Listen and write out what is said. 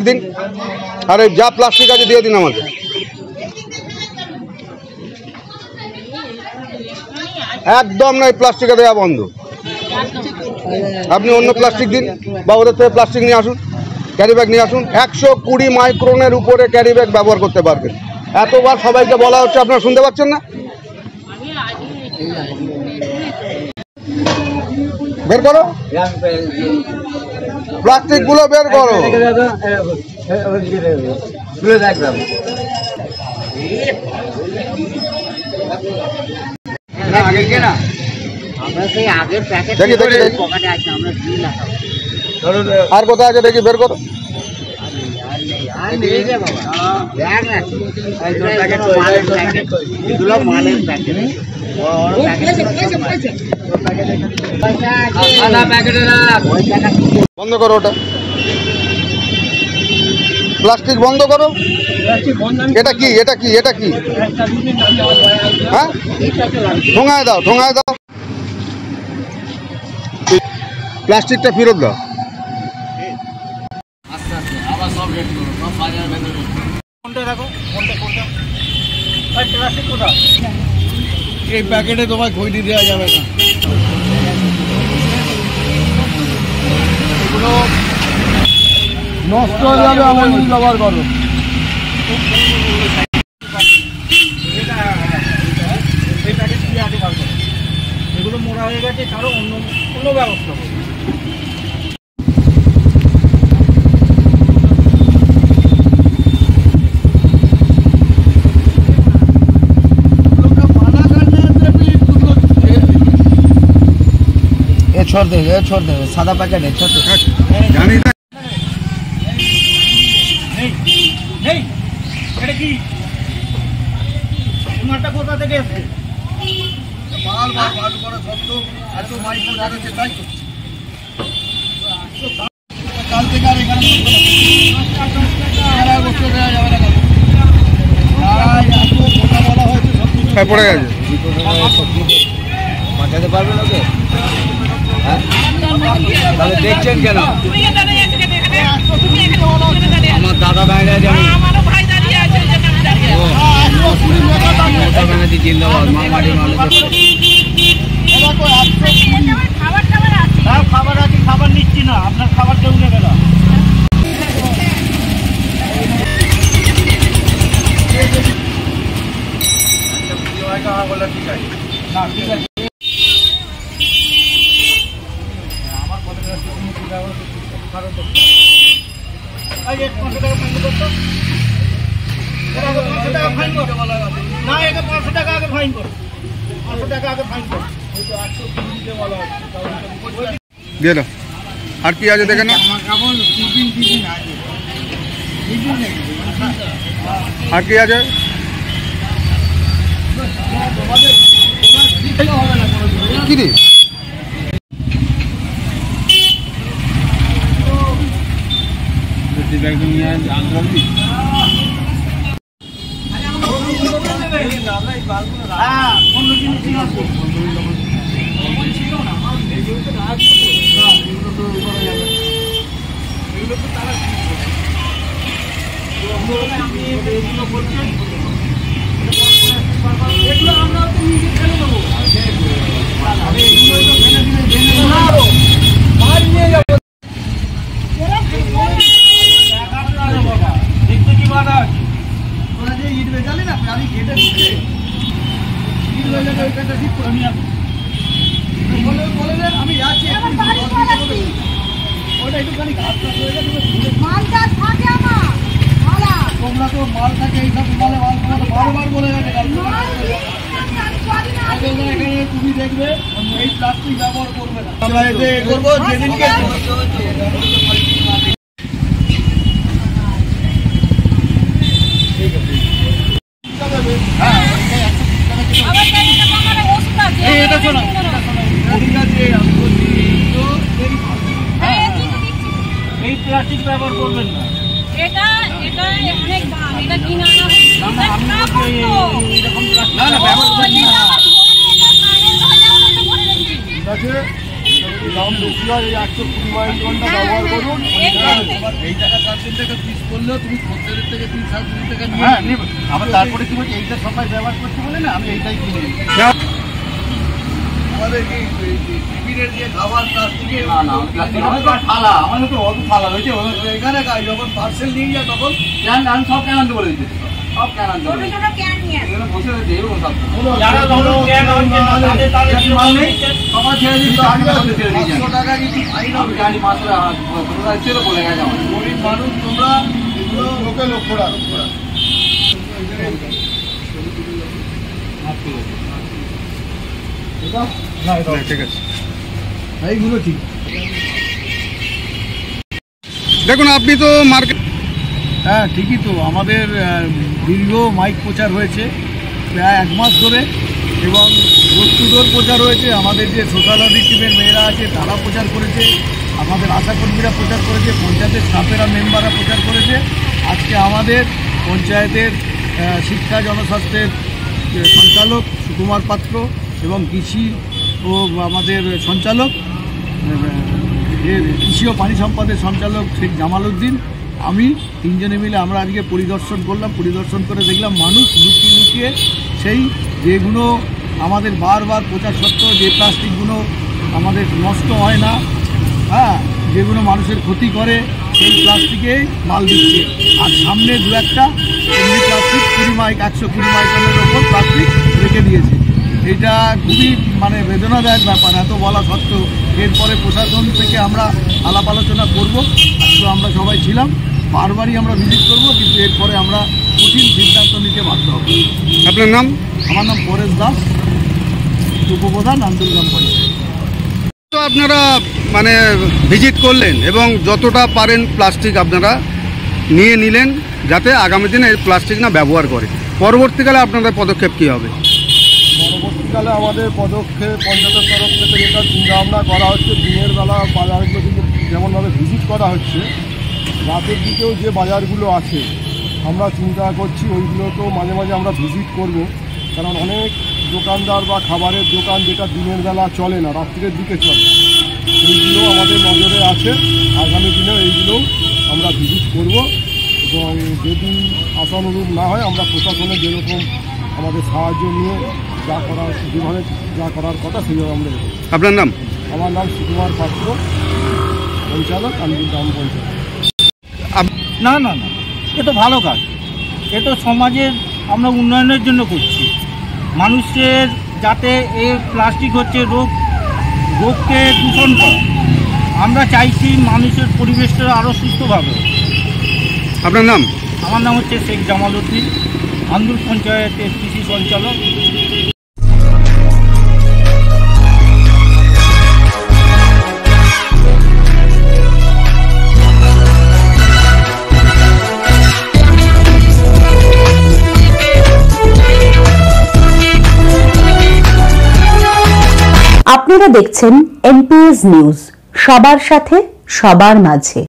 Plastic দিন, আর এই যা প্লাস্টিক আছে দিয়ে দিন আমাকে। একদম নয়, প্লাস্টিকে দেওয়া বন্ধ। আপনি অন্য প্লাস্টিক দিন বা ওদের থেকে প্লাস্টিক নিয়ে আসুন, ক্যারি ব্যাগ নিয়ে আসুন। 120 মাইক্রনের উপরে ক্যারি ব্যাগ ব্যবহার করতে পারবেন। এতবার সবাইকে বলা হচ্ছে, আপনারা শুনতে পাচ্ছেন না? বের করো প্লাস্টিক গুলো, বের করো। আর কোথায় আছে দেখি, বের করো। বন্ধ করো ওটা, প্লাস্টিক বন্ধ করো। এটা কি, এটা কি, এটা কি? হ্যাঁ, ঠোঙায় দাও, ঠোঙায় দাও, প্লাস্টিকটা ফেরত দাও। এই প্যাকেটে তোমায় খৈনি দেওয়া যাবে না, এগুলো নষ্ট হয়ে যাবে, আমার ব্যবহার করো। এগুলো মোড়া হয়ে গেছে, কারো অন্য ব্যবস্থা করো। छोड़ दे, ये छोड़ दे, सादा पैकेट है, छोड़ दे। जानी ना नहीं এটা কি তোমারটা কোথা থেকে এসেছে? মাল করে সত্য এত মাইক্রো যাচ্ছে, তাই তো কাল থেকে আর এখানে বসে দেওয়া যাবে না। বলা হয়েছে সব পড়ে গেছে, বাঁচাতে পারবে না। তাহলে দেখছেন কেন? আমার দাদা দাঁড়িয়ে আছে, জিন্দাবাদ, মা মাটির মানুষ। খাবার আছে, খাবার নিচ্ছি না, আপনার খাবার কেউ নেবে না। ঠিক আছে না, ঠিক আছে। আর কি আছে দেখেন, আর কি আছে? কি রে একদম তুমি দেখবে এই প্লাস্টিক ব্যবহার করবে না। আমরা এতে করবো যেদিনকে এই প্লাস্টিক ব্যবহার করবেন না। এটা এটা অনেক দাম, এটা কিনা না এরকম প্লাস্টিক না ব্যবহার করবেন না। দাম বেশি হয়, এই 120 মাইক্রনটা ব্যবহার করুন। এই টাকা 4 টাকা পিস করলেও তুমি 70 থেকে 3-4 টাকা নিয়ে আবার তারপরে তুমি এইটা সবাই ব্যবহার করতে বলে না, আমি এইটাই কিনে নিই। আমাদের কি টিফিনের যে খাবার প্লাস্টিকের থালা, আমাদের তো অত থালা রয়েছে এখানে, যখন পার্সেল নিয়ে যায় তখন ক্যান সব ক্যান আনতে বলে দিচ্ছে, সব ক্যান আনতে বলে বসে রয়েছে। এরকম সব সবার ছেড়ে দিচ্ছে, 500 টাকা কিছু ফাইন হবে। গাড়ি মাত্র বলে গেছে আমার গরিব মানুষ, তোমরা এগুলো লোকে লক্ষ্য রাখো। ঠিক আছে, এইগুলো ঠিক। দেখুন আপনি তো মার্কেট, হ্যাঁ ঠিকই তো, আমাদের দীর্ঘ মাইক প্রচার হয়েছে প্রায় 1 মাস ধরে, এবং ডোর প্রচার হয়েছে। আমাদের যে সোশ্যাল অডিট টিমের মেয়েরা আছে তারা প্রচার করেছে, আমাদের আশাকর্মীরা প্রচার করেছে, পঞ্চায়েতের স্টাফেরা মেম্বাররা প্রচার করেছে। আজকে আমাদের পঞ্চায়েতের শিক্ষা জনস্বাস্থ্যের সঞ্চালক সুকুমার পাত্র এবং কৃষি ও আমাদের সঞ্চালক কৃষি ও পানি সম্পদের সঞ্চালক শেখ জামাল উদ্দিন, আমি 3 জনে মিলে আমরা আজকে পরিদর্শন করলাম। পরিদর্শন করে দেখলাম মানুষ লুকিয়ে লুকিয়ে সেই যেগুলো আমাদের বারবার প্রচার সত্ত্বেও যে প্লাস্টিকগুলো আমাদের নষ্ট হয় না, হ্যাঁ, যেগুলো মানুষের ক্ষতি করে সেই প্লাস্টিকে মাল দিচ্ছে। আর সামনে 2-1টা এমনি প্লাস্টিক 120 মাইক্রনের ওপর প্লাস্টিক রেখে দিয়েছে। এটা খুবই বেদনাদায়ক ব্যাপার। এত বলা সত্ত্বেও এরপরে প্রশাসন থেকে আমরা আলাপ আলোচনা করবো। আজকে আমরা সবাই ছিলাম, বারবারই আমরা ভিজিট করব, কিন্তু এরপরে আমরা কঠিন সিদ্ধান্ত নিতে বাধ্য হব। আপনার নাম? আমার নাম পরেশ দাস, উপপ্রধান আন্দুলগ্রাম পঞ্চায়েত। তো আপনারা ভিজিট করলেন এবং যতটা পারেন প্লাস্টিক আপনারা নিয়ে নিলেন, যাতে আগামী দিনে প্লাস্টিক না ব্যবহার করে। পরবর্তীকালে আপনাদের পদক্ষেপ কী হবে? পরবর্তীকালে আমাদের পদক্ষেপ পঞ্চায়েতের তরফ থেকে যেটা চিন্তাভাবনা করা হচ্ছে, দিনের বেলা বাজারগুলো কিন্তু যেমনভাবে ভিজিট করা হচ্ছে, রাতের দিকেও যে বাজারগুলো আছে আমরা চিন্তা করছি ওইগুলোকেও মাঝে মাঝে আমরা ভিজিট করব। কারণ অনেক দোকানদার বা খাবারের দোকান যেটা দিনের বেলা চলে না, রাত্রের দিকে চলে, সেইগুলো আমাদের নজরে আছে। আগামী দিনেও এইগুলো আমরা ভিজিট করব, এবং যদি আশানুরূপ না হয় আমরা প্রশাসনের যেরকম আমাদের সাহায্য নিয়ে যেভাবে যা করার কথা সেইভাবে আমরা। আপনার নাম? আমার নাম সুকুমার পাত্র, পঞ্চায়েত আন্দুলগ্রাম পঞ্চায়েত। না না না, এ তো ভালো কাজ, এ তো সমাজের আমরা উন্নয়নের জন্য করছি। মানুষের যাতে এই প্লাস্টিক হচ্ছে রোগকে দূষণ করা, আমরা চাইছি মানুষের পরিবেশটা আরও সুস্থভাবে। আপনার নাম? আমার নাম হচ্ছে শেখ জামাল উদ্দিন, আন্দুল পঞ্চায়েতের কৃষি সঞ্চালক। আপনারা দেখছেন এনপিএস নিউজ, সবার সাথে সবার মাঝে।